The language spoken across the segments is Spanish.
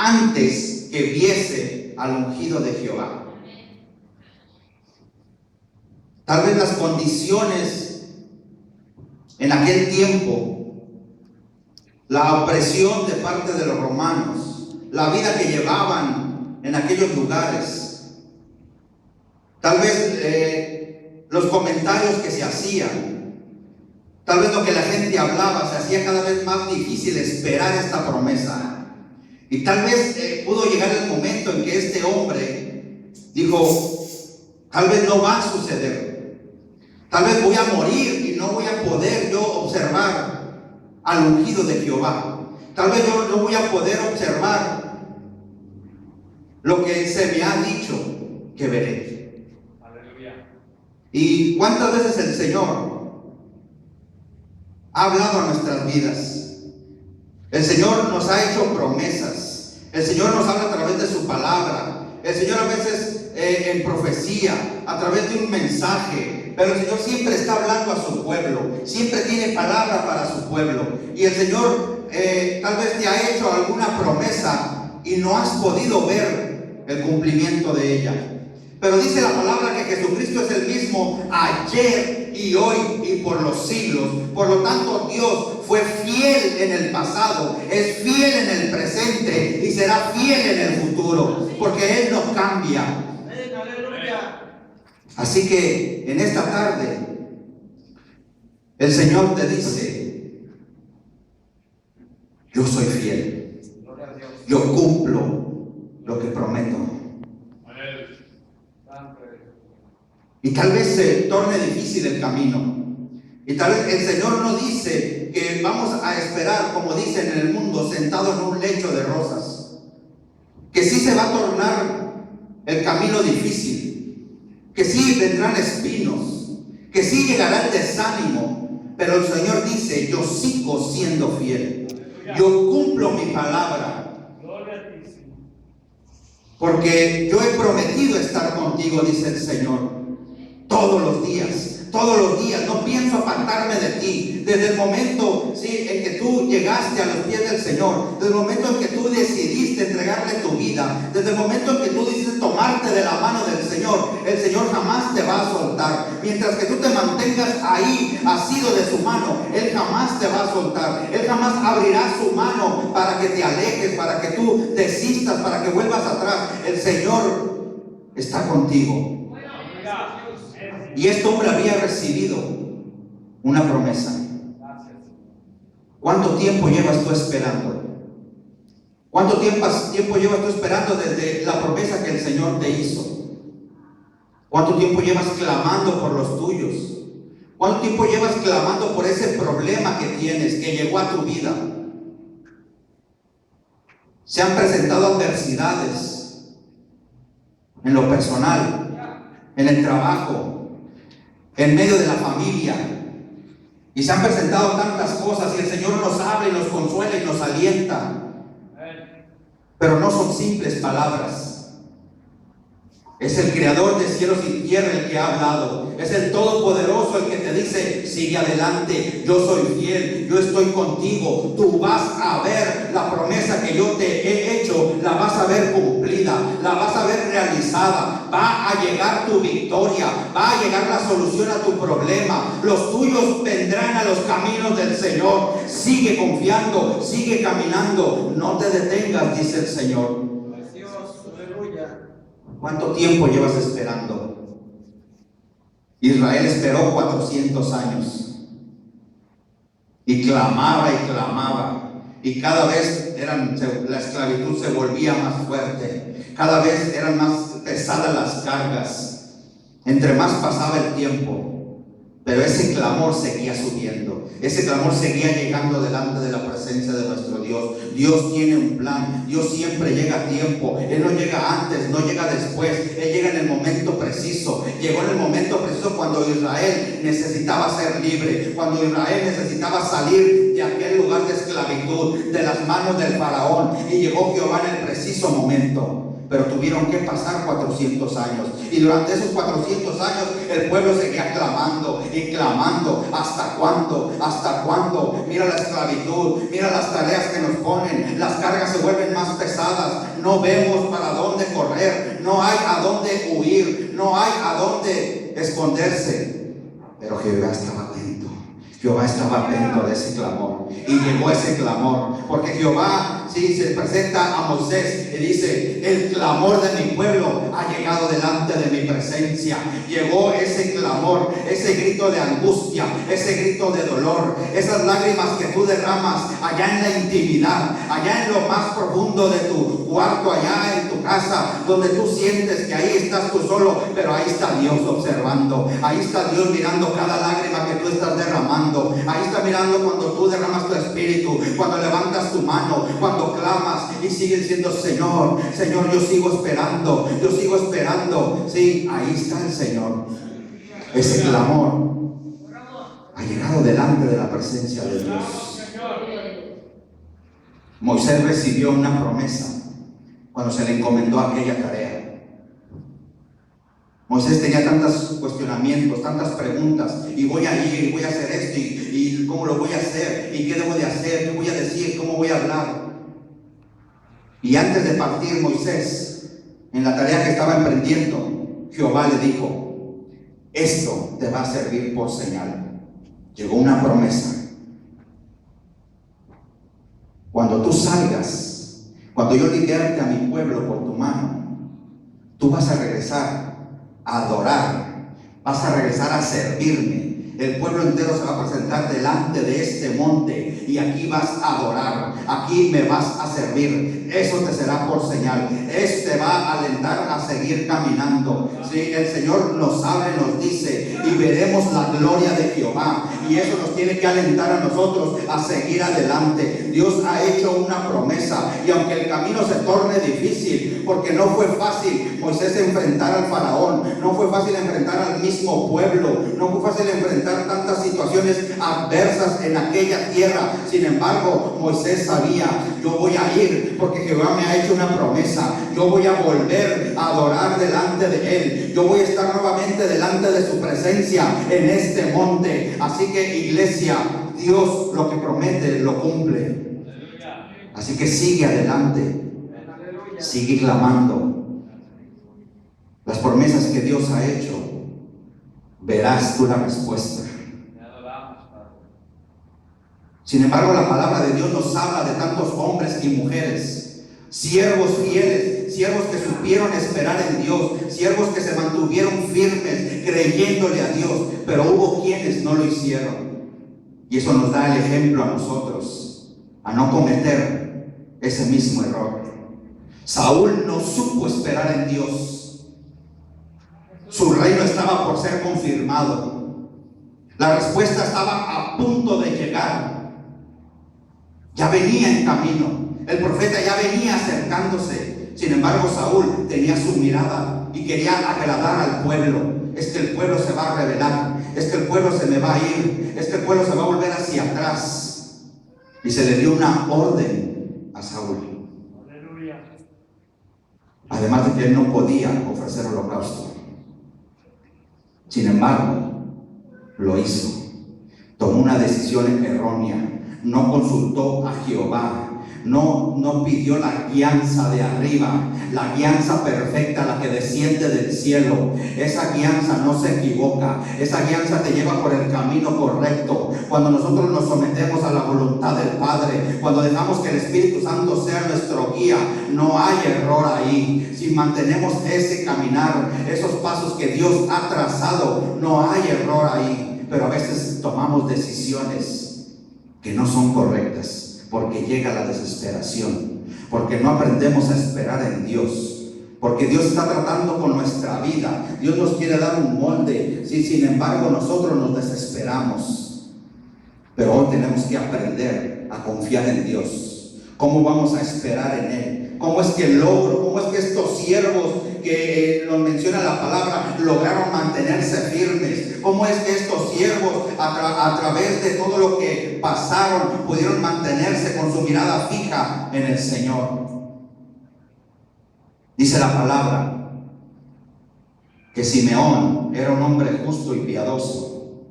antes que viese al ungido de Jehová. Tal vez las condiciones en aquel tiempo, la opresión de parte de los romanos, la vida que llevaban en aquellos lugares, tal vez los comentarios que se hacían, tal vez lo que la gente hablaba, se hacía cada vez más difícil esperar esta promesa. Y tal vez pudo llegar el momento en que este hombre dijo, tal vez no va a suceder. Tal vez voy a morir y no voy a poder yo observar al ungido de Jehová. Tal vez yo no voy a poder observar lo que se me ha dicho que veré. Aleluya. ¿Y cuántas veces el Señor ha hablado a nuestras vidas? El Señor nos ha hecho promesas. El Señor nos habla a través de su palabra. El Señor a veces en profecía, a través de un mensaje. Pero el Señor siempre está hablando a su pueblo. Siempre tiene palabra para su pueblo. Y el Señor tal vez te ha hecho alguna promesa y no has podido ver el cumplimiento de ella. Pero dice la palabra que Jesucristo es el mismo ayer y hoy y por los siglos. Por lo tanto, Dios fue fiel en el pasado, es fiel en el presente y será fiel en el futuro, porque Él no cambia. Así que en esta tarde el Señor te dice, yo soy fiel, yo cumplo lo que prometo. Y tal vez se torne difícil el camino. Y tal vez el Señor no dice que vamos a esperar, como dicen en el mundo, sentados en un lecho de rosas. Que sí se va a tornar el camino difícil. Que sí vendrán espinos. Que sí llegará el desánimo. Pero el Señor dice, yo sigo siendo fiel. Yo cumplo mi palabra. Porque yo he prometido estar contigo, dice el Señor. Todos los días, no pienso apartarme de ti. Desde el momento en que tú llegaste a los pies del Señor, desde el momento en que tú decidiste entregarle tu vida, desde el momento en que tú decidiste tomarte de la mano del Señor, el Señor jamás te va a soltar. Mientras que tú te mantengas ahí, asido de su mano, Él jamás te va a soltar. Él jamás abrirá su mano para que te alejes, para que tú desistas, para que vuelvas atrás. El Señor está contigo. Y este hombre había recibido una promesa. ¿Cuánto tiempo llevas tú esperando? ¿Cuánto tiempo llevas tú esperando desde la promesa que el Señor te hizo? ¿Cuánto tiempo llevas clamando por los tuyos? ¿Cuánto tiempo llevas clamando por ese problema que tienes, que llegó a tu vida? Se han presentado adversidades en lo personal, en el trabajo, en medio de la familia, y se han presentado tantas cosas y el Señor nos habla y nos consuela y nos alienta, pero no son simples palabras. Es el creador de cielos y tierra el que ha hablado. Es el todopoderoso el que te dice, sigue adelante, yo soy fiel, yo estoy contigo. Tú vas a ver la promesa que yo te he hecho, la vas a ver cumplida, la vas a ver realizada. Va a llegar tu victoria, va a llegar la solución a tu problema. Los tuyos vendrán a los caminos del Señor. Sigue confiando, sigue caminando, no te detengas, dice el Señor. ¿Cuánto tiempo llevas esperando? Israel esperó 400 años y clamaba, y cada vez la esclavitud se volvía más fuerte, cada vez eran más pesadas las cargas, entre más pasaba el tiempo. Pero ese clamor seguía subiendo, ese clamor seguía llegando delante de la presencia de nuestro Dios. Dios tiene un plan, Dios siempre llega a tiempo. Él no llega antes, no llega después, Él llega en el momento preciso. Llegó en el momento preciso cuando Israel necesitaba ser libre, cuando Israel necesitaba salir de aquel lugar de esclavitud, de las manos del faraón, y llegó Jehová en el preciso momento. pero tuvieron que pasar 400 años. Y durante esos 400 años el pueblo seguía clamando y clamando. ¿Hasta cuándo? ¿Hasta cuándo? Mira la esclavitud, mira las tareas que nos ponen. Las cargas se vuelven más pesadas. No vemos para dónde correr. No hay a dónde huir. No hay a dónde esconderse. Pero Jehová estaba atento. Jehová estaba atento de ese clamor. Y llegó ese clamor. Porque Jehová se presenta a Moisés y dice: el clamor de mi pueblo ha llegado delante de mi presencia. Llegó ese clamor, ese grito de angustia, ese grito de dolor, esas lágrimas que tú derramas allá en la intimidad, allá en lo más profundo de tu cuarto, allá en tu casa, donde tú sientes que ahí estás tú solo, pero ahí está Dios observando. Ahí está Dios mirando cada lágrima que tú estás derramando. Ahí está mirando cuando tú derramas tu espíritu, cuando levantas tu mano, cuando clamas y sigues diciendo: Señor, Señor, yo sigo esperando, yo sigo esperando. Sí, ahí está el Señor. Ese clamor ha llegado delante de la presencia de Dios. Moisés recibió una promesa cuando se le encomendó aquella tarea. Moisés tenía tantos cuestionamientos, tantas preguntas: y voy a ir, y voy a hacer esto, y cómo lo voy a hacer, y qué debo de hacer, qué voy a decir, cómo voy a hablar. Y antes de partir Moisés, en la tarea que estaba emprendiendo, Jehová le dijo: esto te va a servir por señal. Llegó una promesa. Cuando tú salgas, cuando yo liberte a mi pueblo por tu mano, tú vas a regresar a adorar, vas a regresar a servirme. El pueblo entero se va a presentar delante de este monte y aquí vas a adorar, aquí me vas a servir. Eso te será por señal. Eso te va a alentar a seguir caminando. Sí, el Señor nos habla y nos dice: y veremos la gloria de Jehová. Y eso nos tiene que alentar a nosotros a seguir adelante. Dios ha hecho una promesa, y aunque el camino se torne difícil, porque no fue fácil Moisés enfrentar al faraón, no fue fácil enfrentar al mismo pueblo, no fue fácil enfrentar tantas situaciones adversas en aquella tierra. Sin embargo, Moisés sabía: yo voy a ir porque Jehová me ha hecho una promesa. Yo voy a volver a adorar delante de Él. Yo voy a estar nuevamente delante de su presencia en este monte. Así que, iglesia, Dios lo que promete lo cumple. Así que sigue adelante, sigue clamando. Las promesas que Dios ha hecho, verás tú la respuesta. Sin embargo, la palabra de Dios nos habla de tantos hombres y mujeres, siervos fieles, siervos que supieron esperar en Dios, siervos que se mantuvieron firmes creyéndole a Dios, pero hubo quienes no lo hicieron. Y eso nos da el ejemplo a nosotros, a no cometer ese mismo error. Saúl no supo esperar en Dios. Su reino estaba por ser confirmado. La respuesta estaba a punto de llegar. Ya venía en camino. El profeta ya venía acercándose. Sin embargo, Saúl tenía su mirada y quería agradar al pueblo. Es que el pueblo se va a rebelar. Es que el pueblo se me va a ir. Es que el pueblo se va a volver hacia atrás. Y se le dio una orden a Saúl. Además de que él no podía ofrecer holocausto. Sin embargo, lo hizo. Tomó una decisión errónea. No consultó a Jehová. No pidió la guianza de arriba, la guianza perfecta, la que desciende del cielo. Esa guianza no se equivoca. Esa guianza te lleva por el camino correcto. Cuando nosotros nos sometemos a la voluntad del Padre, cuando dejamos que el Espíritu Santo sea nuestro guía, no hay error ahí. Si mantenemos ese caminar, esos pasos que Dios ha trazado, no hay error ahí. Pero a veces tomamos decisiones que no son correctas. Porque llega la desesperación, porque no aprendemos a esperar en Dios, porque Dios está tratando con nuestra vida. Dios nos quiere dar un molde, sí, sin embargo nosotros nos desesperamos. Pero hoy tenemos que aprender a confiar en Dios. ¿Cómo vamos a esperar en Él? ¿Cómo es que cómo es que estos siervos que nos menciona la palabra lograron mantenerse firmes? ¿Cómo es que estos siervos a través de todo lo que pasaron pudieron mantenerse con su mirada fija en el Señor? Dice la palabra que Simeón era un hombre justo y piadoso.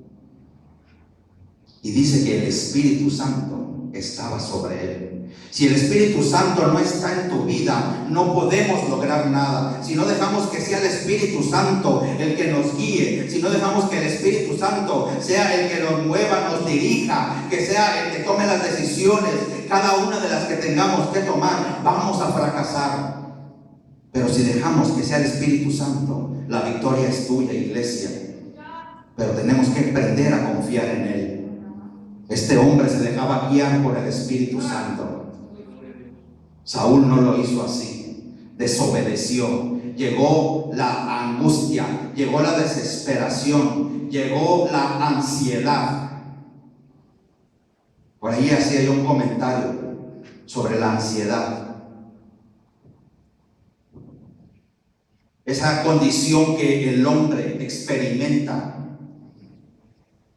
Y dice que el Espíritu Santo estaba sobre él. Si el Espíritu Santo no está en tu vida, no podemos lograr nada. Si no dejamos que sea el Espíritu Santo el que nos guíe, si no dejamos que el Espíritu Santo sea el que nos mueva, nos dirija, que sea el que tome las decisiones, cada una de las que tengamos que tomar, vamos a fracasar. Pero si dejamos que sea el Espíritu Santo, la victoria es tuya, iglesia. Pero tenemos que aprender a confiar en Él. Este hombre se dejaba guiar por el Espíritu Santo. Saúl no lo hizo así, desobedeció. Llegó la angustia, llegó la desesperación, llegó la ansiedad. Por ahí hacía yo un comentario sobre la ansiedad. Esa condición que el hombre experimenta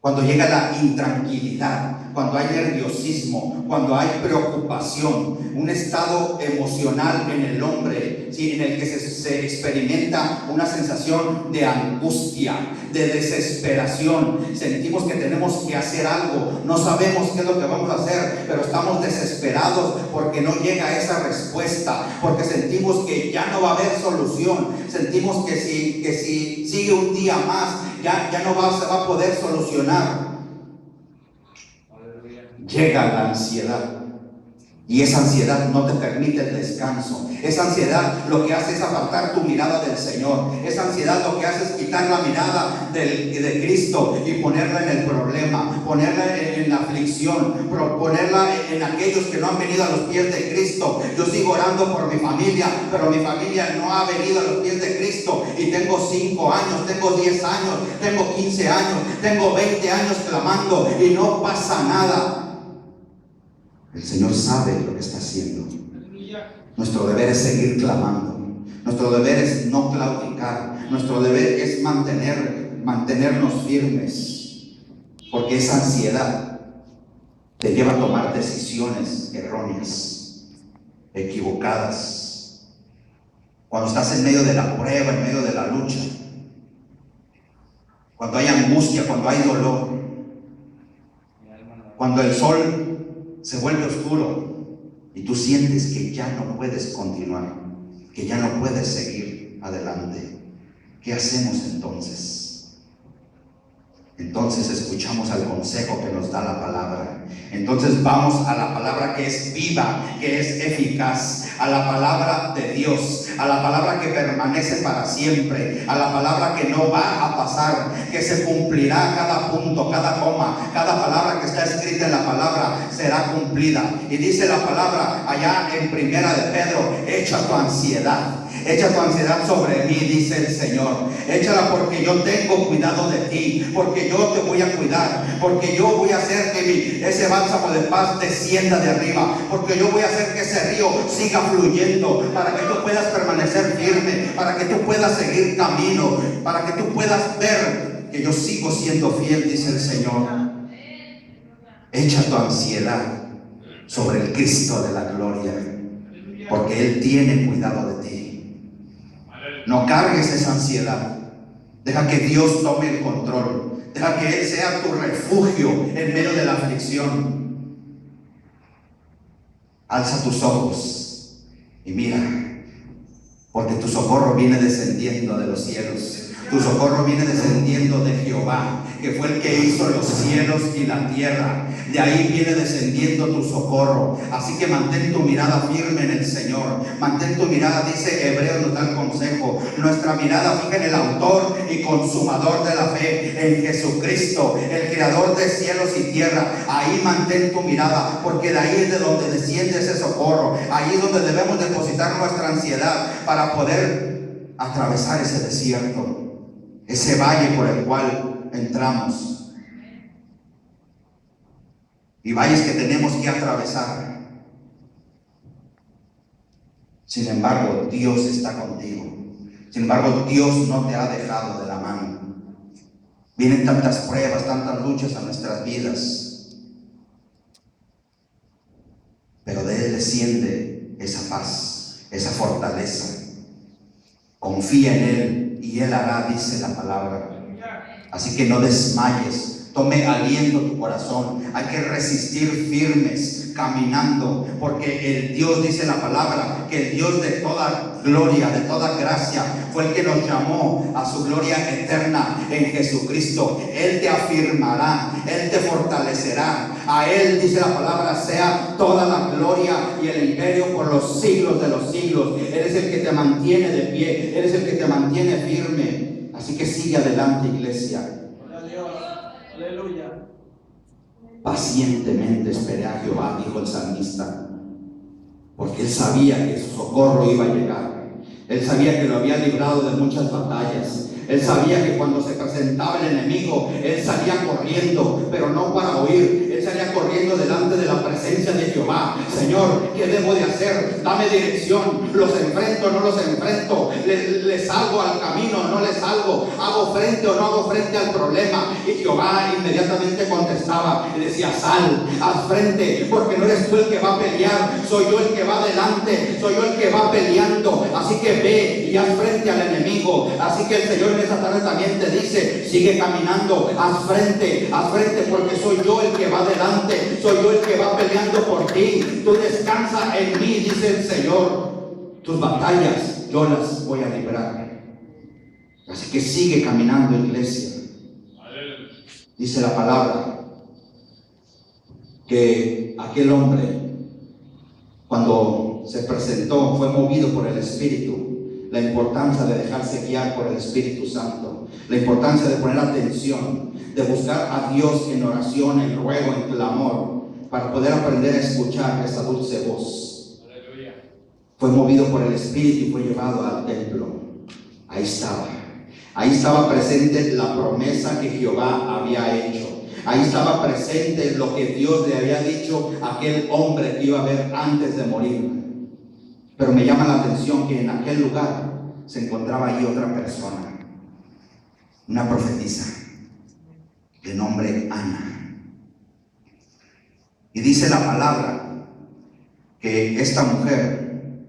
cuando llega la intranquilidad, cuando hay nerviosismo, cuando hay preocupación, un estado emocional en el hombre, ¿sí?, en el que se experimenta una sensación de angustia, de desesperación. Sentimos que tenemos que hacer algo, no sabemos qué es lo que vamos a hacer, pero estamos desesperados porque no llega esa respuesta, porque sentimos que ya no va a haber solución, sentimos que si sigue un día más, ya no se va a poder solucionar. Llega la ansiedad. Y esa ansiedad no te permite el descanso. Esa ansiedad lo que hace es apartar tu mirada del Señor. Esa ansiedad lo que hace es quitar la mirada de Cristo y ponerla en el problema, ponerla en la aflicción, ponerla en aquellos que no han venido a los pies de Cristo. Yo sigo orando por mi familia, pero mi familia no ha venido a los pies de Cristo. Y tengo 5 años, tengo 10 años, tengo 15 años, tengo 20 años clamando y no pasa nada. El Señor sabe lo que está haciendo. Nuestro deber es seguir clamando. Nuestro deber es no claudicar. Nuestro deber es mantenernos firmes. Porque esa ansiedad te lleva a tomar decisiones erróneas, equivocadas. Cuando estás en medio de la prueba, en medio de la lucha, cuando hay angustia, cuando hay dolor, cuando el sol se vuelve oscuro y tú sientes que ya no puedes continuar, que ya no puedes seguir adelante, ¿qué hacemos entonces? Entonces escuchamos al consejo que nos da la palabra. Entonces vamos a la palabra que es viva, que es eficaz, a la palabra de Dios, a la palabra que permanece para siempre, a la palabra que no va a pasar, que se cumplirá cada punto, cada coma, cada palabra que está escrita en la palabra será cumplida. Y dice la palabra allá en Primera de Pedro: echa tu ansiedad sobre mí, dice el Señor. Échala porque yo tengo cuidado de ti, porque yo te voy a cuidar, porque yo voy a hacer que ese bálsamo de paz descienda de arriba, porque yo voy a hacer que ese río siga fluyendo, para que tú puedas permanecer firme, para que tú puedas seguir camino, para que tú puedas ver que yo sigo siendo fiel, dice el Señor. Echa tu ansiedad sobre el Cristo de la gloria, porque Él tiene cuidado de ti. No cargues esa ansiedad. Deja que Dios tome el control. Deja que Él sea tu refugio en medio de la aflicción. Alza tus ojos y mira, porque tu socorro viene descendiendo de los cielos. Tu socorro viene descendiendo de Jehová, que fue el que hizo los cielos y la tierra. De ahí viene descendiendo tu socorro. Así que mantén tu mirada firme en el Señor. Mantén tu mirada, dice Hebreos, nos da el consejo. Nuestra mirada fija en el autor y consumador de la fe, en Jesucristo, el creador de cielos y tierra. Ahí mantén tu mirada, porque de ahí es de donde desciende ese socorro. Ahí es donde debemos depositar nuestra ansiedad para poder atravesar ese desierto, ese valle por el cual entramos. Y valles que tenemos que atravesar. Sin embargo, Dios está contigo. Sin embargo, Dios no te ha dejado de la mano. Vienen tantas pruebas, tantas luchas a nuestras vidas, pero de Él desciende esa paz, esa fortaleza. Confía en Él y Él hará, dice la palabra. Así que no desmayes, tome aliento tu corazón. Hay que resistir firmes, caminando, porque el Dios, dice la palabra, que el Dios de toda gloria, de toda gracia, fue el que nos llamó a su gloria eterna en Jesucristo. Él te afirmará, Él te fortalecerá. A Él, dice la palabra, sea toda la gloria y el imperio por los siglos de los siglos. Él es el que te mantiene de pie, Él es el que te mantiene firme. Así que sigue adelante, iglesia. Aleluya. Pacientemente esperé a Jehová, dijo el salmista, porque él sabía que su socorro iba a llegar. Él sabía que lo había librado de muchas batallas. Él sabía que cuando se presentaba el enemigo, él salía corriendo, pero no para huir. Él salía corriendo delante de la presencia de Jehová. Señor, ¿qué debo de hacer? Dame dirección. ¿Los enfrento o no los enfrento? ¿Les salgo al camino o no les salgo? ¿Hago frente o no hago frente al problema? Y Jehová inmediatamente contestaba y decía: sal, haz frente, porque no eres tú el que va a pelear, soy yo el que va adelante, soy yo el que va peleando. Así que ve y haz frente al enemigo. Así que el Señor en esta tarde también te dice: sigue caminando, haz frente, porque soy yo el que va adelante, soy yo el que va peleando por ti. Tú descansa en mí, dice el Señor. Tus batallas yo las voy a librar. Así que sigue caminando, iglesia. Dice la palabra que aquel hombre, cuando se presentó, fue movido por el Espíritu. La importancia de dejarse guiar por el Espíritu Santo, la importancia de poner atención, de buscar a Dios en oración, en ruego, en clamor, para poder aprender a escuchar esa dulce voz. Aleluya. Fue movido por el Espíritu y fue llevado al templo. Ahí estaba presente la promesa que Jehová había hecho. Ahí estaba presente lo que Dios le había dicho a aquel hombre que iba a ver antes de morir. Pero me llama la atención que en aquel lugar se encontraba ahí otra persona, una profetisa de nombre Ana. Y dice la palabra que esta mujer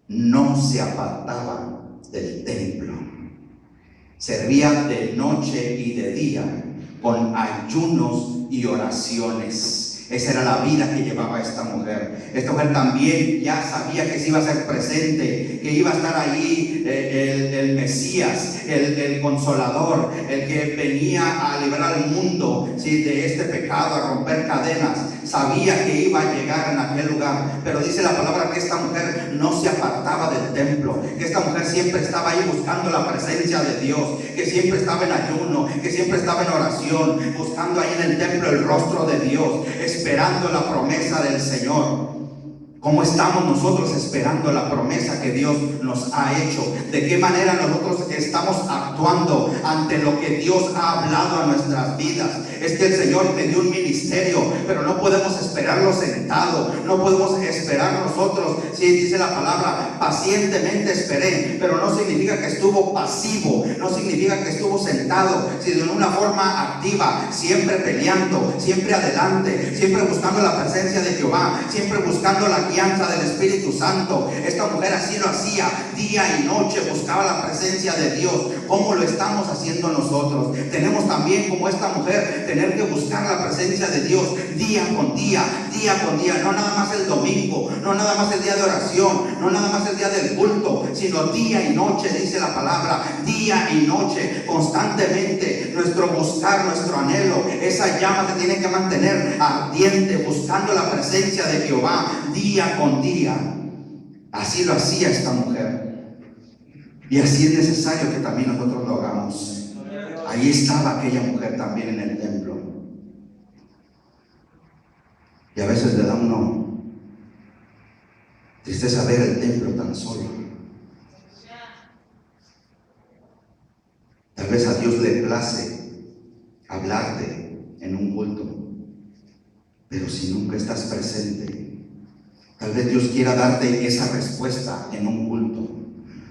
no se apartaba del templo. Servía de noche y de día con ayunos y oraciones. Esa era la vida que llevaba esta mujer. Esta mujer también ya sabía que se iba a ser presente, que iba a estar ahí el Mesías, el Consolador, el que venía a liberar al mundo, ¿sí?, de este pecado, a romper cadenas. Sabía que iba a llegar en aquel lugar, pero dice la palabra que esta mujer no se apartaba del templo, que esta mujer siempre estaba ahí buscando la presencia de Dios, que siempre estaba en ayuno, que siempre estaba en oración, buscando ahí en el templo el rostro de Dios, esperando la promesa del Señor. ¿Cómo estamos nosotros esperando la promesa que Dios nos ha hecho? ¿De qué manera nosotros estamos actuando ante lo que Dios ha hablado a nuestras vidas? Es que el Señor te dio un ministerio, pero no podemos esperarlo sentado, no podemos esperar nosotros. Sí, dice la palabra, pacientemente esperé, pero no significa que estuvo pasivo, no significa que estuvo sentado, sino en una forma activa, siempre peleando, siempre adelante, siempre buscando la presencia de Jehová, siempre buscando la guianza del Espíritu Santo. Esta mujer así lo hacía, día y noche buscaba la presencia de Dios. ¿Cómo lo estamos haciendo nosotros? Tenemos también, como esta mujer, tener que buscar la presencia de Dios día con día, no nada más el domingo, no nada más el día de oración, no nada más el día del culto, sino día y noche, dice la palabra, día y noche, constantemente. Nuestro buscar, nuestro anhelo, esa llama se tiene que mantener ardiente, buscando la presencia de Jehová día con día. Así lo hacía esta mujer, y así es necesario que también nosotros lo hagamos. Ahí estaba aquella mujer también en el templo, y a veces le da uno tristeza ver el templo tan solo. Tal vez a Dios le place hablarte en un culto, pero si nunca estás presente, tal vez Dios quiera darte esa respuesta en un culto,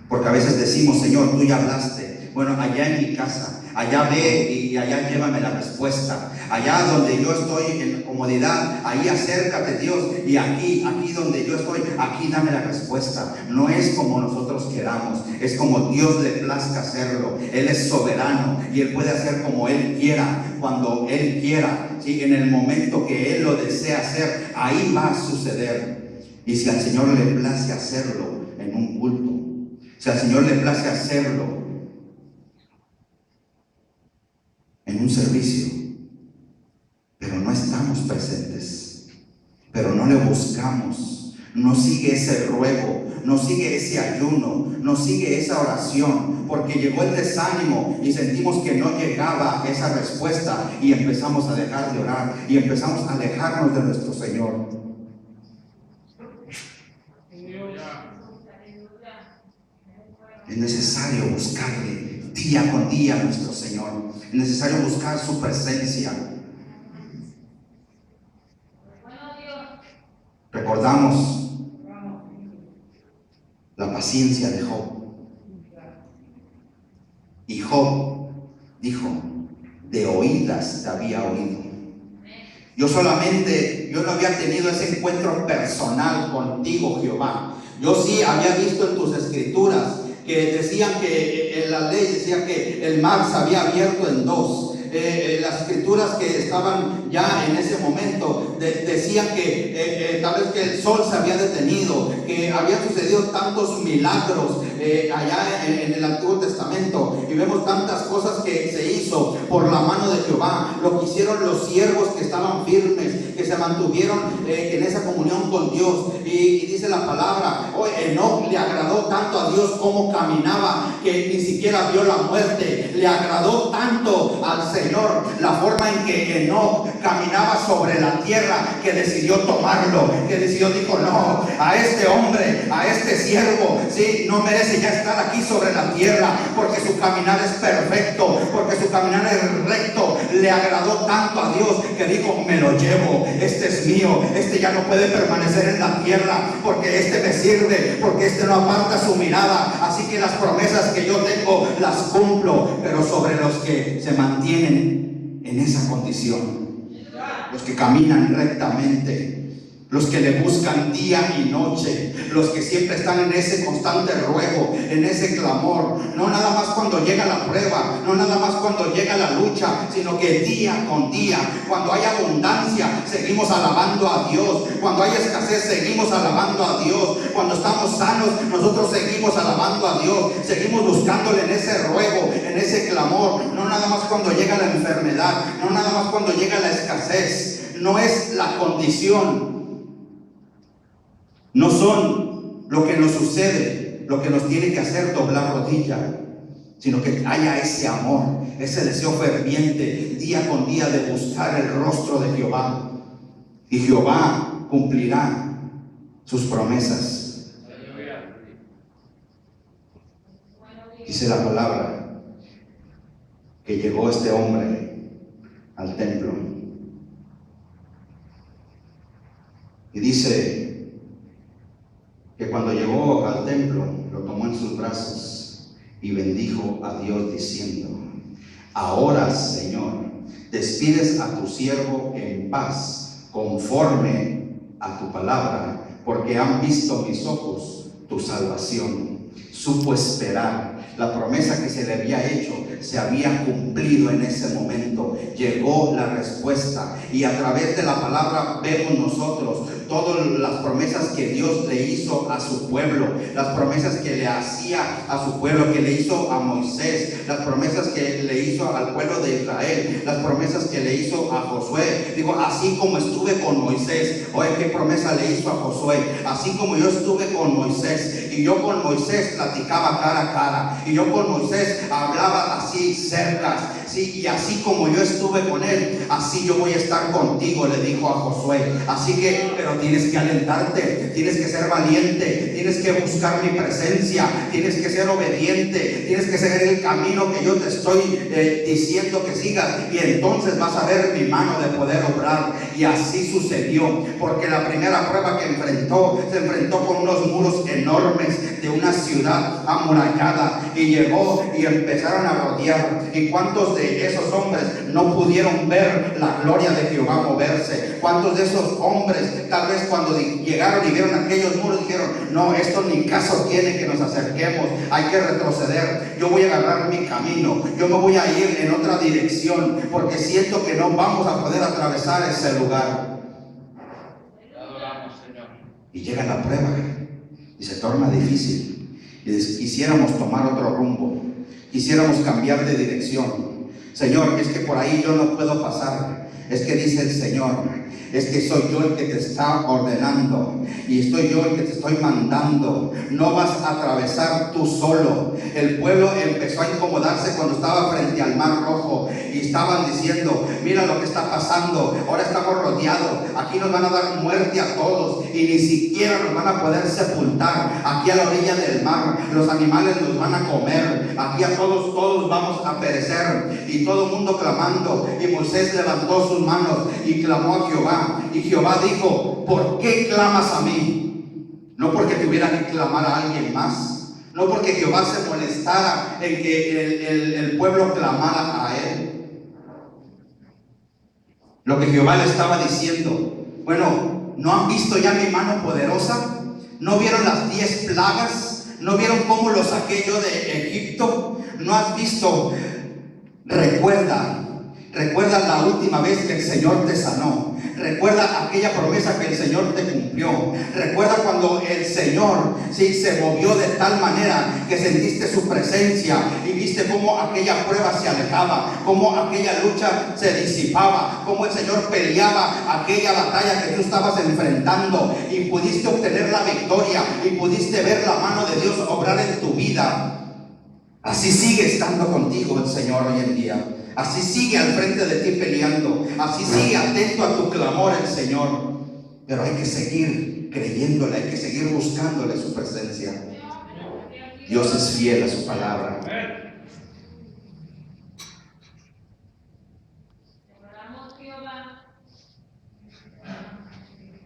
porque a veces decimos: Señor, tú ya hablaste, Bueno, allá en mi casa, allá ve y allá llévame la respuesta. Allá donde yo estoy en comodidad, ahí acércate, Dios. Y aquí donde yo estoy, aquí dame la respuesta. No es como nosotros queramos, es como Dios le plazca hacerlo. Él es soberano y Él puede hacer como Él quiera, cuando Él quiera, ¿sí? En el momento que Él lo desea hacer, ahí va a suceder. Y si al Señor le place hacerlo en un culto, si al Señor le place hacerlo en un servicio, pero no estamos presentes, pero no le buscamos, no sigue ese ruego, no sigue ese ayuno, no sigue esa oración, porque llegó el desánimo y sentimos que no llegaba esa respuesta y empezamos a dejar de orar y empezamos a alejarnos de nuestro Señor. Es necesario buscarle día con día a nuestro Señor. Es necesario buscar su presencia. Recordamos la paciencia de Job. Y Job dijo: de oídas te había oído. Yo no había tenido ese encuentro personal contigo, Jehová. Yo sí había visto en tus escrituras que decían que en la ley decía que el mar se había abierto en dos. Las escrituras que estaban ya en ese momento decían que tal vez que el sol se había detenido, que habían sucedido tantos milagros allá en el Antiguo Testamento, y vemos tantas cosas que se hizo por la mano de Jehová, lo que hicieron los siervos que estaban firmes, que se mantuvieron en esa comunión con Dios. Y dice la palabra, hoy Enoc le agradó tanto a Dios como caminaba, que ni siquiera vio la muerte. Le agradó tanto al Señor la forma en que Enoc caminaba sobre la tierra, que decidió tomarlo, que dijo: no, a este hombre, a este siervo, sí, no merece ya estar aquí sobre la tierra, porque su caminar es perfecto, porque su caminar es recto. Le agradó tanto a Dios que dijo: me lo llevo, este es mío, este ya no puede permanecer en la tierra, porque este me sirve, porque este no aparta su mirada. Así que las promesas que yo tengo las cumplo, pero sobre los que se mantienen en esa condición, los que caminan rectamente, los que le buscan día y noche, los que siempre están en ese constante ruego, en ese clamor, no nada más cuando llega la prueba, no nada más cuando llega la lucha, sino que día con día, cuando hay abundancia, seguimos alabando a Dios, cuando hay escasez, seguimos alabando a Dios, cuando estamos sanos, nosotros seguimos alabando a Dios, seguimos buscándole en ese ruego, en ese clamor, no nada más cuando llega la enfermedad, no nada más cuando llega la escasez. No es la condición, no son lo que nos sucede, lo que nos tiene que hacer doblar rodilla, sino que haya ese amor, ese deseo ferviente día con día de buscar el rostro de Jehová. Y Jehová cumplirá sus promesas. Dice la palabra que llegó este hombre al templo y dice que cuando llegó al templo, lo tomó en sus brazos y bendijo a Dios diciendo: ahora, Señor, despides a tu siervo en paz, conforme a tu palabra, porque han visto mis ojos tu salvación. Supo esperar. La promesa que se le había hecho se había cumplido en ese momento. Llegó la respuesta, y a través de la palabra vemos nosotros todas las promesas que Dios le hizo a su pueblo, las promesas que le hacía a su pueblo, que le hizo a Moisés, las promesas que le hizo al pueblo de Israel, las promesas que le hizo a Josué. Digo, así como estuve con Moisés. Oye, ¿qué promesa le hizo a Josué? Así como yo estuve con Moisés, y yo con Moisés platicaba cara a cara, y yo con Moisés hablaba así cerca, sí, y así como yo estuve con él, así yo voy a estar contigo, le dijo a Josué. Así que, pero tienes que alentarte, tienes que ser valiente, tienes que buscar mi presencia, tienes que ser obediente, tienes que seguir el camino que yo te estoy diciendo que sigas, y entonces vas a ver mi mano de poder obrar. Y así sucedió, porque la primera prueba que se enfrentó con unos muros enormes de una ciudad amurallada, y llegó y empezaron a rodear. ¿Y cuántos de esos hombres no pudieron ver la gloria de Jehová moverse? ¿Cuántos de esos hombres tal vez cuando llegaron y vieron aquellos muros dijeron: no, esto ni caso tiene que nos acerquemos, hay que retroceder, yo voy a agarrar mi camino, yo me voy a ir en otra dirección, porque siento que no vamos a poder atravesar ese lugar? Y llega la prueba y se torna difícil, y quisiéramos tomar otro rumbo, quisiéramos cambiar de dirección. Señor, es que por ahí yo no puedo pasar. Es que dice el Señor, es que soy yo el que te está ordenando, y estoy yo el que te estoy mandando. No vas a atravesar tú solo. El pueblo empezó a incomodarse cuando estaba frente al Mar Rojo, y estaban diciendo: mira lo que está pasando, ahora estamos rodeados, aquí nos van a dar muerte a todos, y ni siquiera nos van a poder sepultar. Aquí a la orilla del mar los animales nos van a comer, aquí a todos vamos a perecer. Y todo el mundo clamando, y Moisés levantó sus manos y clamó a Jehová, y Jehová dijo: ¿por qué clamas a mí? No porque tuviera que clamar a alguien más, no porque Jehová se molestara en que el pueblo clamara a él. Lo que Jehová le estaba diciendo: bueno, ¿no han visto ya mi mano poderosa? ¿No vieron las 10 plagas? ¿No vieron cómo los saqué yo de Egipto? ¿No has visto? Recuerda la última vez que el Señor te sanó. Recuerda aquella promesa que el Señor te cumplió. Recuerda cuando el Señor se movió de tal manera que sentiste su presencia y viste cómo aquella prueba se alejaba, cómo aquella lucha se disipaba, cómo el Señor peleaba aquella batalla que tú estabas enfrentando, y pudiste obtener la victoria y pudiste ver la mano de Dios obrar en tu vida. Así sigue estando contigo el Señor hoy en día. Así sigue al frente de ti peleando. Así sigue atento a tu clamor el Señor. Pero hay que seguir creyéndole, hay que seguir buscándole su presencia. Dios es fiel a su palabra.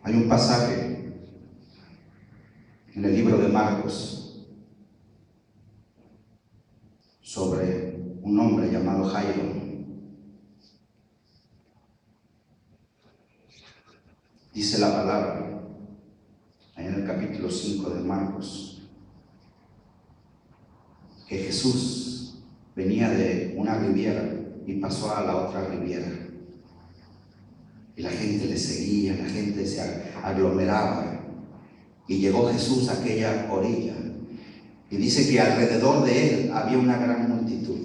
Hay un pasaje en el libro de Marcos sobre un hombre llamado Jairo. Dice la palabra en el capítulo 5 de Marcos que Jesús venía de una riviera y pasó a la otra riviera, y la gente le seguía, la gente se aglomeraba, y llegó Jesús a aquella orilla. Y dice que alrededor de él había una gran multitud.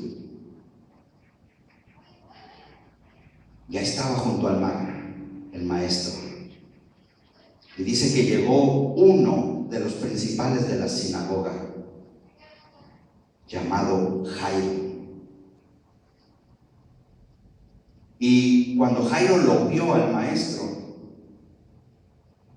Ya estaba junto al mar el maestro. Y dice que llegó uno de los principales de la sinagoga, llamado Jairo. Y cuando Jairo lo vio al maestro,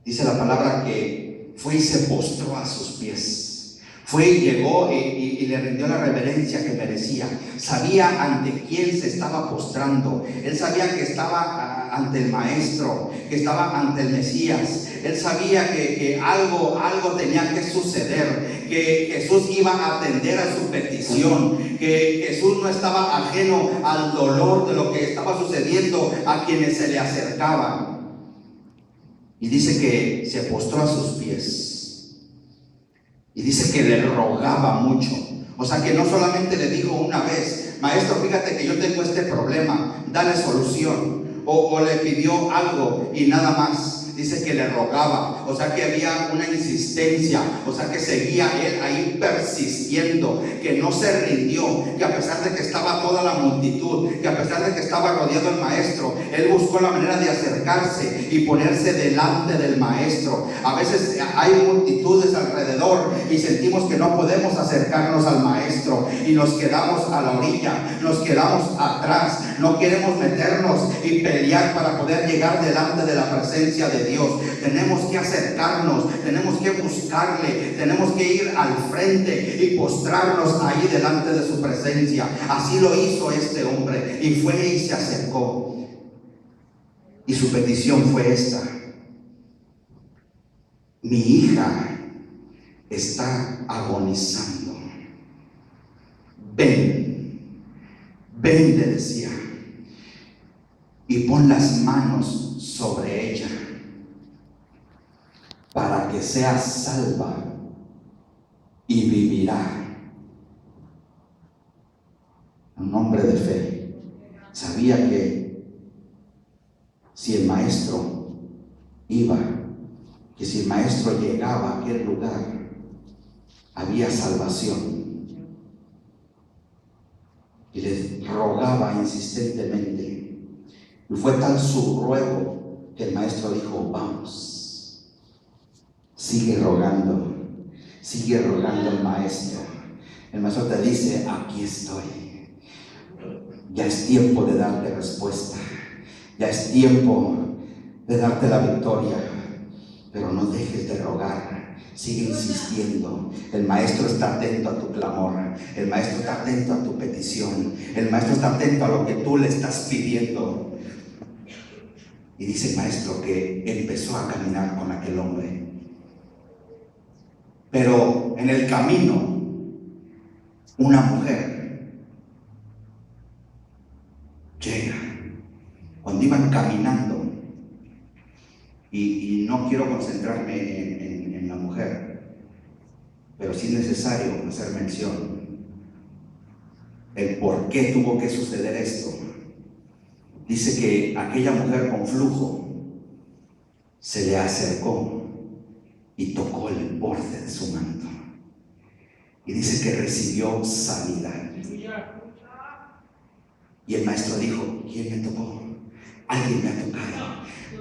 dice la palabra que fue y se postró a sus pies. Fue y llegó y le rindió la reverencia que merecía. Sabía ante quién se estaba postrando. Él sabía que estaba ante el maestro, que estaba ante el Mesías. Él sabía que algo tenía que suceder, que Jesús iba a atender a su petición, que Jesús no estaba ajeno al dolor de lo que estaba sucediendo a quienes se le acercaban. Y dice que se postró a sus pies. Y dice que le rogaba mucho. O sea que no solamente le dijo una vez: maestro, fíjate que yo tengo este problema, dale solución. O le pidió algo y nada más. Dice que le rogaba. O sea que había una insistencia. O sea que seguía él ahí persistiendo, que no se rindió, que a pesar de que estaba toda la multitud, que a pesar de que estaba rodeado el maestro, él buscó la manera de acercarse y ponerse delante del maestro. A veces hay multitudes alrededor y sentimos que no podemos acercarnos al Maestro y nos quedamos a la orilla, nos quedamos atrás, no queremos meternos y pelear para poder llegar delante de la presencia de Dios. Tenemos que acercarnos, tenemos que buscarle, tenemos que ir al frente y postrarnos ahí delante de su presencia. Así lo hizo este hombre y fue y se acercó. Y su petición fue esta: mi hija está agonizando. Ven, ven, le decía, y pon las manos sobre ella para que sea salva y vivirá. Un hombre de fe sabía que si el maestro iba, que si el maestro llegaba a aquel lugar, había salvación. Y les rogaba insistentemente. Y fue tal su ruego que el maestro dijo: vamos. Sigue rogando el maestro. El maestro te dice: aquí estoy. Ya es tiempo de darte respuesta. Ya es tiempo de darte la victoria. Pero no dejes de rogar, sigue insistiendo. El maestro está atento a tu clamor, el maestro está atento a tu petición, el maestro está atento a lo que tú le estás pidiendo. Y dice el maestro que empezó a caminar con aquel hombre. Pero en el camino, una mujer llega. Cuando iban caminando, y no quiero concentrarme en la mujer, pero sí es necesario hacer mención el por qué tuvo que suceder esto. Dice que aquella mujer con flujo se le acercó y tocó el borde de su manto, y dice que recibió sanidad. Y el maestro dijo: ¿quién me tocó? Alguien me ha tocado.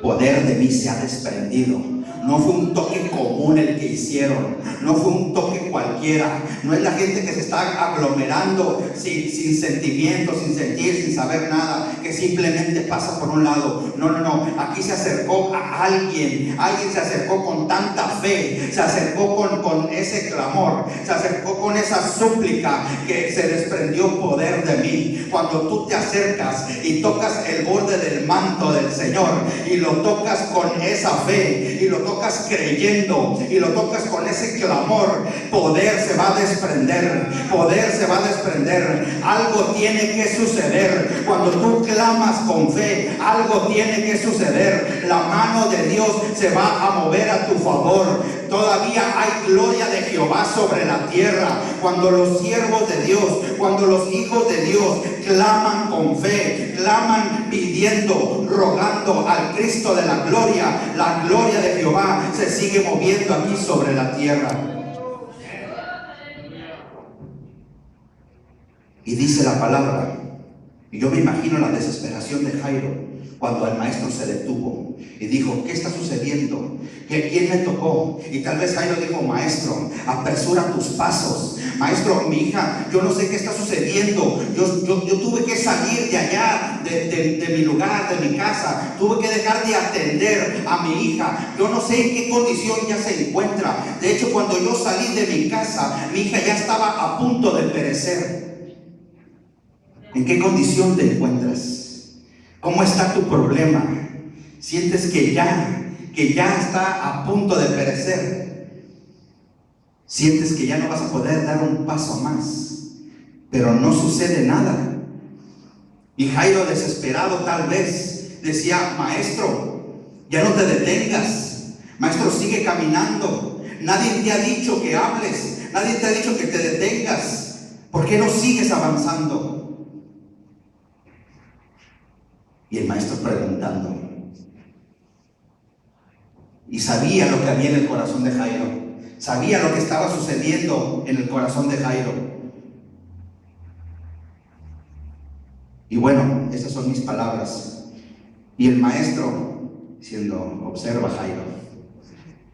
Poder de mí se ha desprendido. No fue un toque común el que hicieron, no fue un toque cualquiera. No es la gente que se está aglomerando sin sentimiento, sin sentir, sin saber nada, que simplemente pasa por un lado. No, aquí se acercó a alguien se acercó con tanta fe, se acercó con ese clamor, se acercó con esa súplica, que se desprendió poder de mí. Cuando tú te acercas y tocas el borde del manto del Señor, y lo tocas con esa fe, y lo tocas creyendo, y lo tocas con ese clamor, poder se va a desprender, poder se va a desprender. Algo tiene que suceder. Cuando tú clamas con fe, algo tiene que suceder. La mano de Dios se va a mover a tu favor. Todavía hay gloria de Jehová sobre la tierra. Cuando los siervos de Dios, cuando los hijos de Dios claman con fe, claman pidiendo, rogando al Cristo de la gloria de Jehová se sigue moviendo aquí sobre la tierra. Y dice la palabra, y yo me imagino la desesperación de Jairo cuando el maestro se detuvo y dijo: ¿qué está sucediendo? ¿Quién me tocó? Y tal vez Jairo dijo: maestro, apresura tus pasos. Maestro, mi hija, yo no sé qué está sucediendo. Yo tuve que salir de allá, de mi lugar, de mi casa. Tuve que dejar de atender a mi hija. Yo no sé en qué condición ya se encuentra. De hecho, cuando yo salí de mi casa, mi hija ya estaba a punto de perecer. ¿En qué condición te encuentras? ¿Cómo está tu problema? ¿Sientes que ya está a punto de perecer? ¿Sientes que ya no vas a poder dar un paso más? Pero no sucede nada. Y Jairo, desesperado tal vez, decía: maestro, ya no te detengas. Maestro, sigue caminando. Nadie te ha dicho que hables. Nadie te ha dicho que te detengas. ¿Por qué no sigues avanzando? Y el maestro preguntando. Y sabía lo que había en el corazón de Jairo. Sabía lo que estaba sucediendo en el corazón de Jairo. Y bueno, estas son mis palabras. Y el maestro diciendo: observa, Jairo.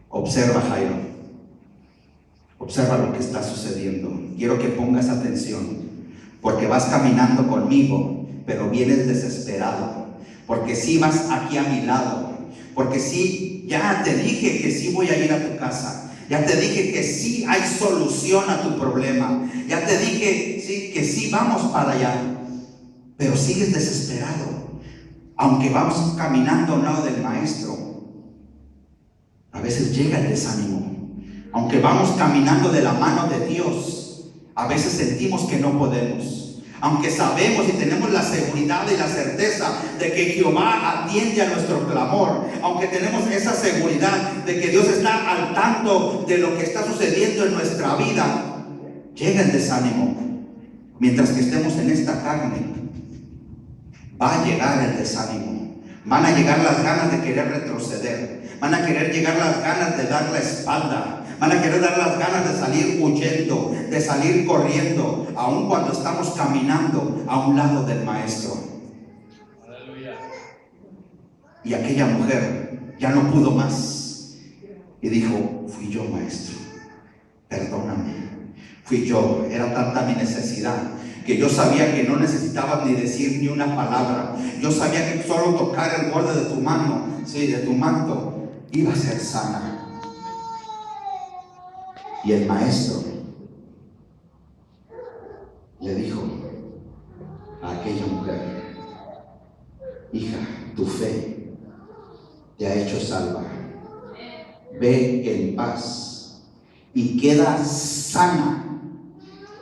Observa, Jairo. Observa lo que está sucediendo. Quiero que pongas atención, porque vas caminando conmigo, pero vienes desesperado, porque sí vas aquí a mi lado, porque sí, ya te dije que sí voy a ir a tu casa, ya te dije que sí hay solución a tu problema, ya te dije sí, que sí vamos para allá, pero sigues desesperado, aunque vamos caminando a un lado del maestro. A veces llega el desánimo. Aunque vamos caminando de la mano de Dios, a veces sentimos que no podemos. Aunque sabemos y tenemos la seguridad y la certeza de que Jehová atiende a nuestro clamor, aunque tenemos esa seguridad de que Dios está al tanto de lo que está sucediendo en nuestra vida, llega el desánimo. Mientras que estemos en esta carne, va a llegar el desánimo. Van a llegar las ganas de querer retroceder. Van a querer llegar las ganas de dar la espalda. Van a querer dar las ganas de salir huyendo, de salir corriendo, aun cuando estamos caminando a un lado del maestro. Aleluya. Y aquella mujer ya no pudo más y dijo: fui yo, maestro, perdóname, fui yo, era tanta mi necesidad que yo sabía que no necesitaba ni decir ni una palabra. Yo sabía que solo tocar el borde de tu mano, sí, de tu manto, iba a ser sana. Y el maestro le dijo a aquella mujer: hija, tu fe te ha hecho salva. Ve en paz y queda sana,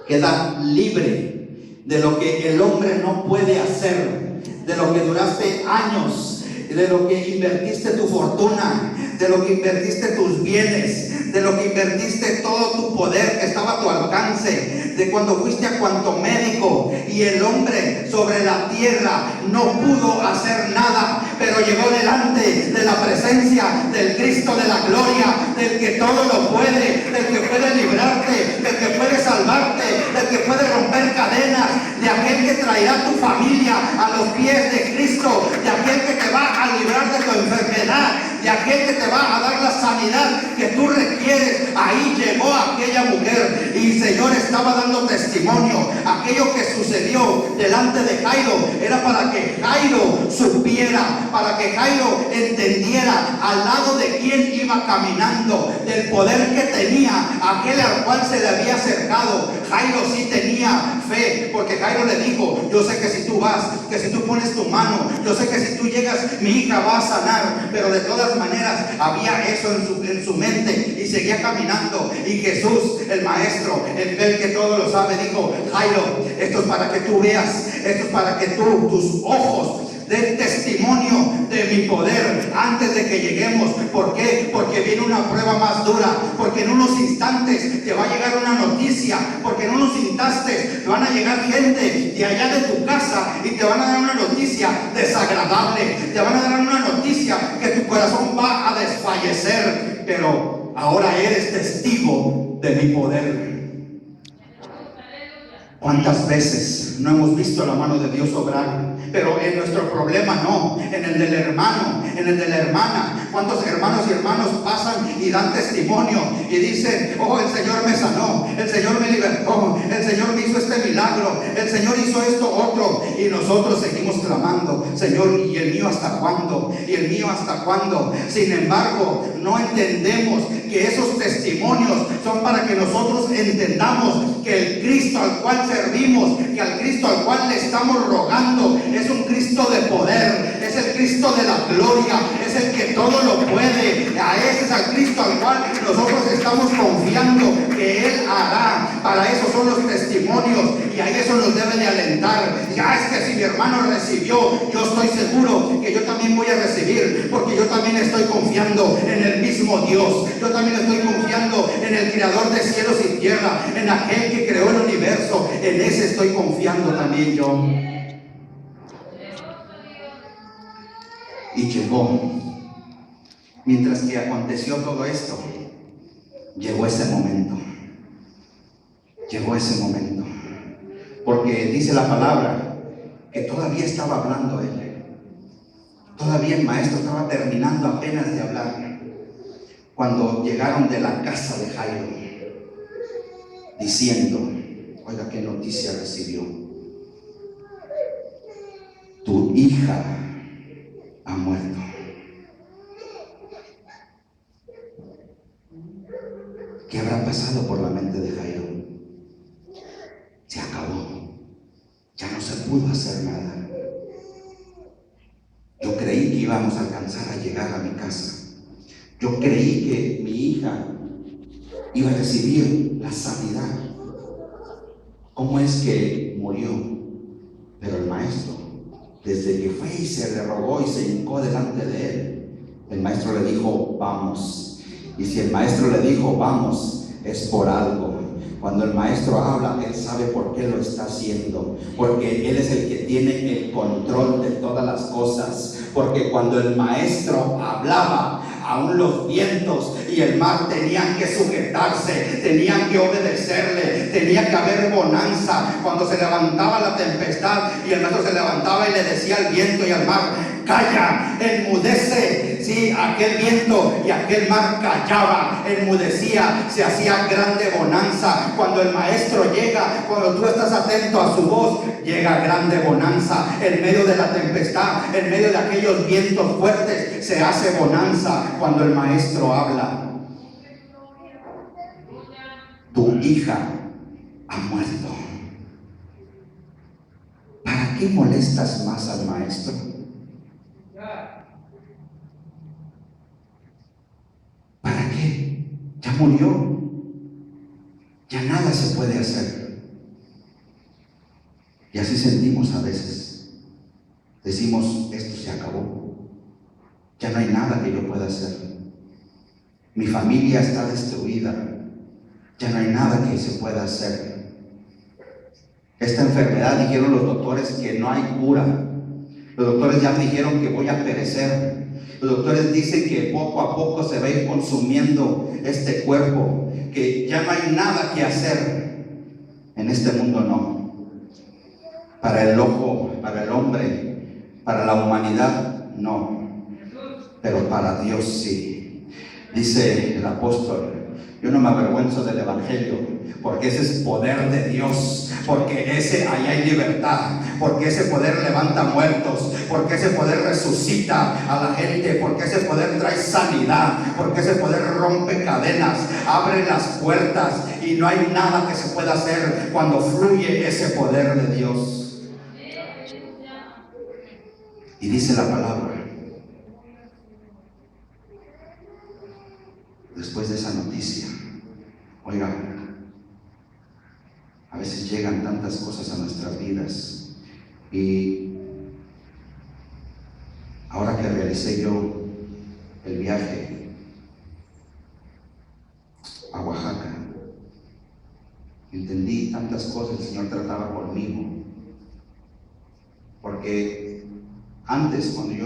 queda libre de lo que el hombre no puede hacer, de lo que duraste años, de lo que invertiste tu fortuna, de lo que invertiste tus bienes, de lo que invertiste todo tu poder que estaba a tu alcance, de cuando fuiste a cuanto médico y el hombre sobre la tierra no pudo hacer nada, pero llegó delante de la presencia del Cristo de la gloria, del que todo lo puede, del que puede librarte, del que puede salvarte, del que puede romper cadenas, de aquel que traerá tu familia a los pies de Cristo, de aquel que te va a librar de tu enfermedad, de aquel que te va a dar la sanidad que tú requieres. Ahí llegó aquella mujer y el Señor estaba dando testimonio. Aquello que sucedió delante de Jairo era para que Jairo supiera, para que Jairo entendiera al lado de quién iba caminando, del poder que tenía aquel al cual se le había acercado. Jairo sí tenía fe, porque Jairo le dijo: yo sé que si tú vas, que si tú pones tu mano, yo sé que si tú llegas, mi hija va a sanar. Pero de todas maneras había eso en su mente, y seguía caminando. Y Jesús, el maestro, el que todo lo sabe, dijo: Jairo, esto es para que tú veas, esto es para que tus ojos den testimonio de mi poder antes de que lleguemos. ¿Por qué? Porque viene una prueba más dura, porque en unos instantes te va a llegar una noticia, porque en unos instantes te van a llegar gente de allá de tu casa y te van a dar una noticia desagradable, te van a dar una noticia que tu corazón va a desfallecer, pero ahora eres testigo de mi poder. ¿Cuántas veces no hemos visto la mano de Dios obrar? Pero en nuestro problema no, en el del hermano, en el de la hermana. ¿Cuántos hermanos y hermanos pasan y dan testimonio y dicen: oh, el Señor me sanó, el Señor me libertó, el Señor me hizo este milagro, el Señor hizo esto otro? Y nosotros seguimos clamando: Señor, ¿y el mío hasta cuándo? ¿Y el mío hasta cuándo? Sin embargo, no entendemos que esos testimonios son para que nosotros entendamos que el Cristo al cual servimos, que al Cristo al cual le estamos rogando, es un Cristo de poder, es el Cristo de la gloria, es el que todo lo puede. A ese es al Cristo al cual nosotros estamos confiando que Él hará. Para eso son los testimonios, y a eso nos debe de alentar. Ya es que si mi hermano recibió, yo estoy seguro que yo también voy a recibir, porque yo también estoy confiando en el mismo Dios. Yo también estoy confiando en el creador de cielos y tierra, en aquel que creó el universo. En ese estoy confiando también yo. Y llegó, mientras que aconteció todo esto, llegó ese momento. Llegó ese momento. Porque dice la palabra que todavía estaba hablando él. Todavía el maestro estaba terminando apenas de hablar, cuando llegaron de la casa de Jairo. diciendo, oiga qué noticia recibió: tu hija ha muerto. ¿Qué habrá pasado por la mente de Jairo? Se acabó, ya no se pudo hacer nada. Yo creí que íbamos a alcanzar a llegar a mi casa. Yo creí que mi hija iba a recibir la sanidad. ¿Cómo es que murió? Pero el maestro, desde que fue y se le rogó y se hincó delante de él, el maestro le dijo, vamos. Y si el maestro le dijo, vamos, es por algo. Cuando el maestro habla, él sabe por qué lo está haciendo, porque él es el que tiene el control de todas las cosas. Porque cuando el maestro hablaba, aún los vientos y el mar tenían que sujetarse, tenían que obedecerle, tenía que haber bonanza. Cuando se levantaba la tempestad y el maestro se levantaba y le decía al viento y al mar, calla, enmudece. Sí, aquel viento y aquel mar callaba, enmudecía, se hacía grande bonanza. Cuando el maestro llega, cuando tú estás atento a su voz, llega grande bonanza. En medio de la tempestad, en medio de aquellos vientos fuertes, se hace bonanza cuando el maestro habla. Tu hija ha muerto. ¿Para qué molestas más al maestro? ¿Para qué? Ya murió. Ya nada se puede hacer. Y así sentimos a veces. Decimos, esto se acabó. Ya no hay nada que yo pueda hacer. Mi familia está destruida. Ya no hay nada que se pueda hacer. Esta enfermedad, dijeron los doctores que no hay cura. Los doctores ya dijeron que voy a perecer. Los doctores dicen que poco a poco se va a ir consumiendo este cuerpo, que ya no hay nada que hacer. En este mundo no. Para el ojo, para el hombre, para la humanidad no, pero para Dios sí. Dice el apóstol, yo no me avergüenzo del evangelio, porque ese es poder de Dios, porque ahí hay libertad, porque ese poder levanta muertos, porque ese poder resucita a la gente, porque ese poder trae sanidad, porque ese poder rompe cadenas, abre las puertas, y no hay nada que se pueda hacer cuando fluye ese poder de Dios. Y dice la palabra, después de esa noticia, oiga, a veces llegan tantas cosas a nuestras vidas, y ahora que realicé yo el viaje a Oaxaca, entendí tantas cosas. El Señor trataba conmigo, porque antes, cuando yo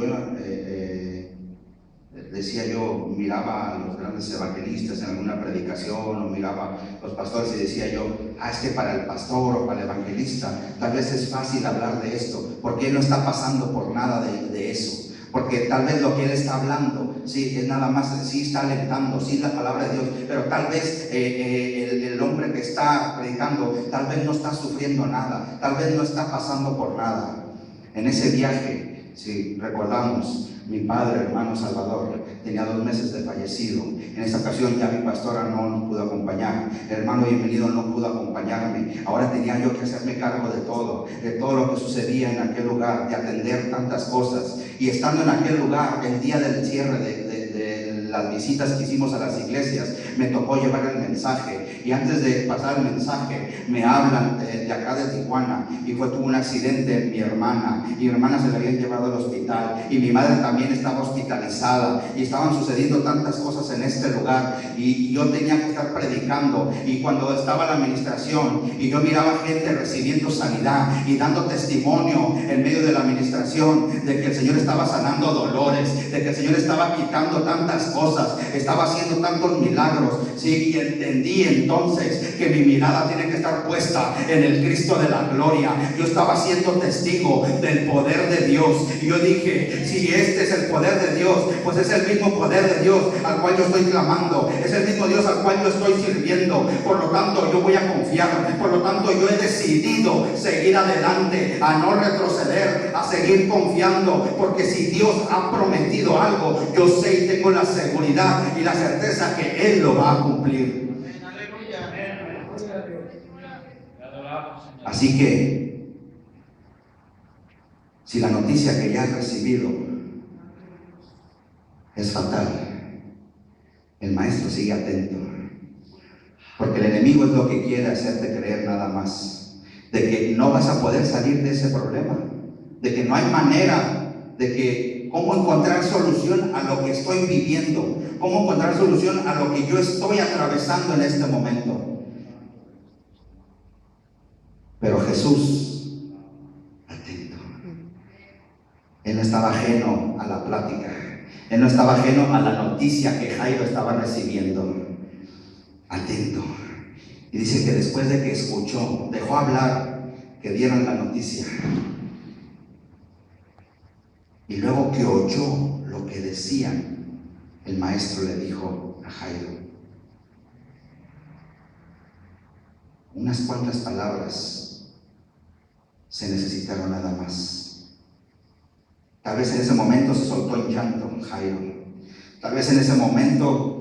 decía, yo miraba a los grandes evangelistas en alguna predicación, o miraba a los pastores y decía yo, es que para el pastor o para el evangelista tal vez es fácil hablar de esto, porque él no está pasando por nada de eso, porque tal vez lo que él está hablando, sí, es nada más, sí está alentando, sí, la palabra de Dios, pero tal vez el hombre que está predicando tal vez no está sufriendo nada, tal vez no está pasando por nada. En ese viaje, si recordamos, mi padre, hermano Salvador, tenía 2 meses de fallecido. En esta ocasión ya mi pastora no nos pudo acompañar, el hermano Bienvenido no pudo acompañarme. Ahora tenía yo que hacerme cargo de todo lo que sucedía en aquel lugar, de atender tantas cosas. Y estando en aquel lugar, el día del cierre de las visitas que hicimos a las iglesias, me tocó llevar el mensaje. Y antes de pasar el mensaje, me hablan de acá de Tijuana, y tuvo un accidente mi hermana, y mi hermana se la habían llevado al hospital, y mi madre también estaba hospitalizada, y estaban sucediendo tantas cosas en este lugar, y yo tenía que estar predicando. Y cuando estaba la administración, y yo miraba gente recibiendo sanidad y dando testimonio en medio de la administración, de que el Señor estaba sanando dolores, de que el Señor estaba quitando tantas cosas, cosas, estaba haciendo tantos milagros, sí, y entendí entonces que mi mirada tiene que estar puesta en el Cristo de la gloria. Yo estaba siendo testigo del poder de Dios, y yo dije, si este es el poder de Dios, pues es el mismo poder de Dios al cual yo estoy clamando, es el mismo Dios al cual yo estoy sirviendo. Por lo tanto, yo voy a confiar, por lo tanto, yo he decidido seguir adelante, a no retroceder, a seguir confiando, porque si Dios ha prometido algo, yo sé y tengo la seguridad y la certeza que Él lo va a cumplir. Así que, si la noticia que ya has recibido es fatal, el maestro sigue atento, porque el enemigo es lo que quiere hacerte creer nada más, de que no vas a poder salir de ese problema, de que no hay manera, de que cómo encontrar solución a lo que estoy viviendo, cómo encontrar solución a lo que yo estoy atravesando en este momento. Pero Jesús, atento, Él no estaba ajeno a la plática, Él no estaba ajeno a la noticia que Jairo estaba recibiendo. Atento. Y dice que después de que escuchó, dejó hablar, que dieron la noticia. Y luego que oyó lo que decían, el maestro le dijo a Jairo unas cuantas palabras, se necesitaron nada más. Tal vez en ese momento se soltó en llanto Jairo. Tal vez en ese momento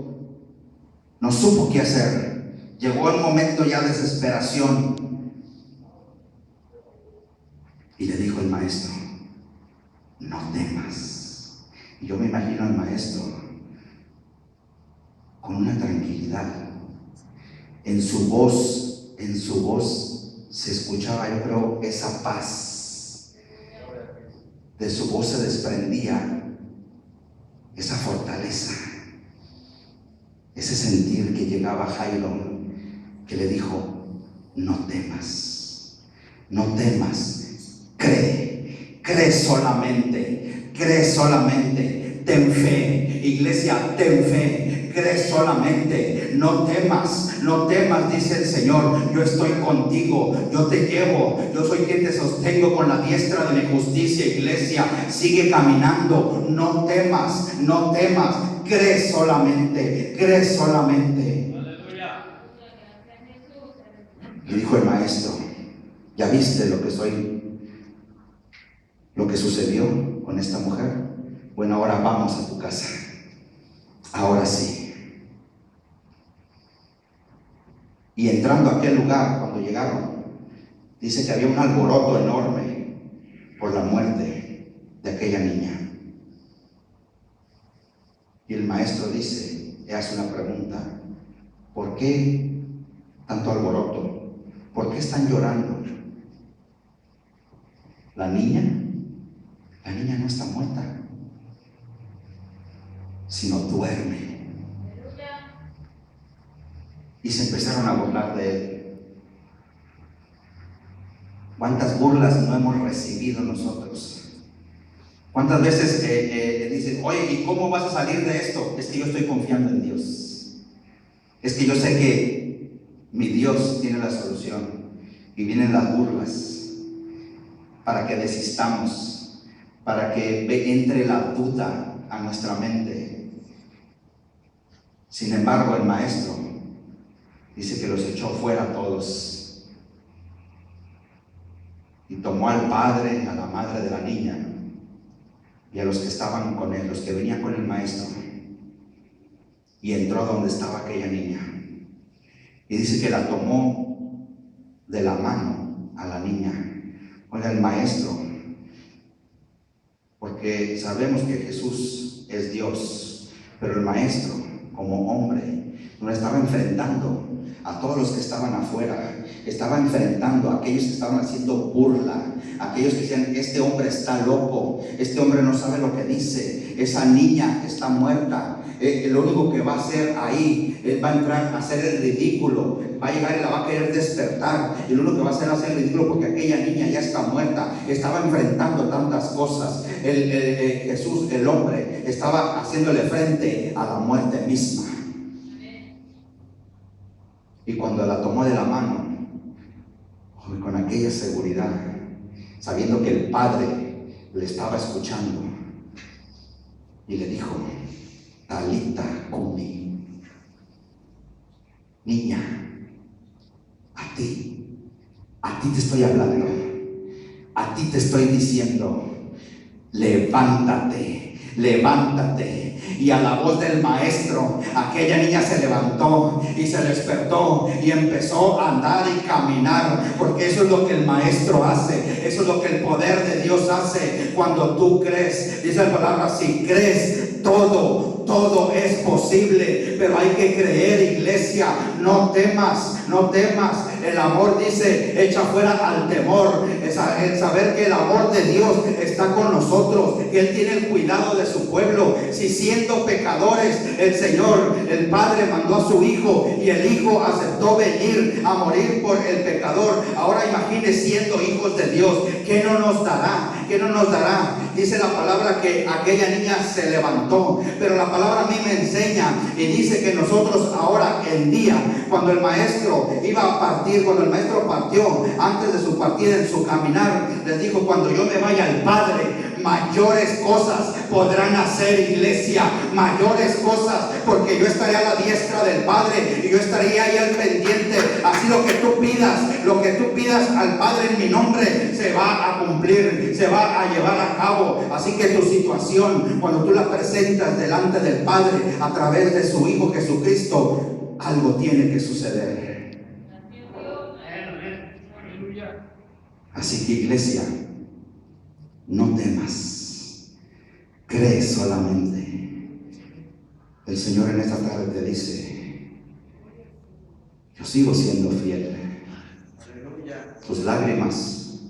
no supo qué hacer. Llegó el momento ya de desesperación. Y le dijo el maestro, no temas. Y yo me imagino al maestro con una tranquilidad. En su voz se escuchaba, yo creo, esa paz. De su voz se desprendía esa fortaleza, ese sentir que llegaba a Jairo, que le dijo, no temas, no temas, cree solamente, ten fe, iglesia, ten fe, cree solamente, no temas, dice el Señor, yo estoy contigo, yo te llevo, yo soy quien te sostengo con la diestra de mi justicia, iglesia, sigue caminando, no temas, cree solamente. Aleluya. Y dijo el maestro, ¿ya viste lo que sucedió con esta mujer? Bueno, ahora vamos a tu casa. Ahora sí. Y entrando a aquel lugar, cuando llegaron, dice que había un alboroto enorme por la muerte de aquella niña. Y el maestro dice, le hace una pregunta, ¿por qué tanto alboroto? ¿Por qué están llorando? La niña no está muerta, sino duerme. Y se empezaron a burlar de él. ¿Cuántas burlas no hemos recibido nosotros? ¿Cuántas veces dicen, oye, ¿y cómo vas a salir de esto? Es que yo estoy confiando en Dios. Es que yo sé que mi Dios tiene la solución. Y vienen las burlas para que desistamos, para que entre la duda a nuestra mente. Sin embargo, el maestro dice que los echó fuera a todos y tomó al padre, a la madre de la niña y a los que estaban con él, los que venían con el maestro, y entró donde estaba aquella niña. Y dice que la tomó de la mano a la niña. Oiga, el maestro, porque sabemos que Jesús es Dios, pero el maestro, como hombre, no estaba enfrentando a todos los que estaban afuera, estaba enfrentando a aquellos que estaban haciendo burla, a aquellos que decían, este hombre está loco, este hombre no sabe lo que dice, esa niña está muerta. lo único que va a hacer ahí, él va a entrar a hacer el ridículo, va a llegar y la va a querer despertar, y lo único que va a hacer es hacer el ridículo, porque aquella niña ya está muerta, estaba enfrentando tantas cosas. Jesús, el hombre, estaba haciéndole frente a la muerte misma. Y cuando la tomó de la mano, con aquella seguridad, sabiendo que el Padre le estaba escuchando, y le dijo: Talita cumi, niña, a ti te estoy hablando, a ti te estoy diciendo, levántate, levántate. Y a la voz del maestro, aquella niña se levantó y se despertó y empezó a andar y caminar, porque eso es lo que el maestro hace, eso es lo que el poder de Dios hace cuando tú crees. Dice la palabra: si crees, todo es posible. Pero hay que creer, iglesia. No temas, no temas. El amor, dice, echa fuera al temor. El saber que el amor de Dios está con nosotros, que Él tiene el cuidado de su pueblo. Si siendo pecadores, el Señor, el Padre, mandó a su Hijo, y el Hijo aceptó venir a morir por el pecador, ahora imagine siendo hijos de Dios, ¿qué no nos dará? ¿Qué no nos dará? Dice la palabra que aquella niña se levantó, pero la palabra a mí me enseña y dice que nosotros ahora en día, cuando el maestro iba a partir, cuando el maestro partió, antes de su partida, en su caminar, les dijo: cuando yo me vaya al Padre, mayores cosas podrán hacer, iglesia, mayores cosas, porque yo estaré a la diestra del Padre y yo estaré ahí al pendiente. Así lo que tú pidas al Padre en mi nombre, se va a cumplir, se va a llevar a cabo. Así que tu situación, cuando tú la presentas delante del Padre a través de su Hijo Jesucristo, algo tiene que suceder. Así que, iglesia, no temas, cree solamente. El Señor en esta tarde te dice: yo sigo siendo fiel. Tus lágrimas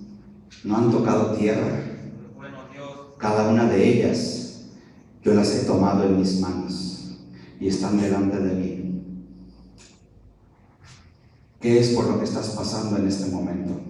no han tocado tierra. Cada una de ellas yo las he tomado en mis manos y están delante de mí. ¿Qué es por lo que estás pasando en este momento?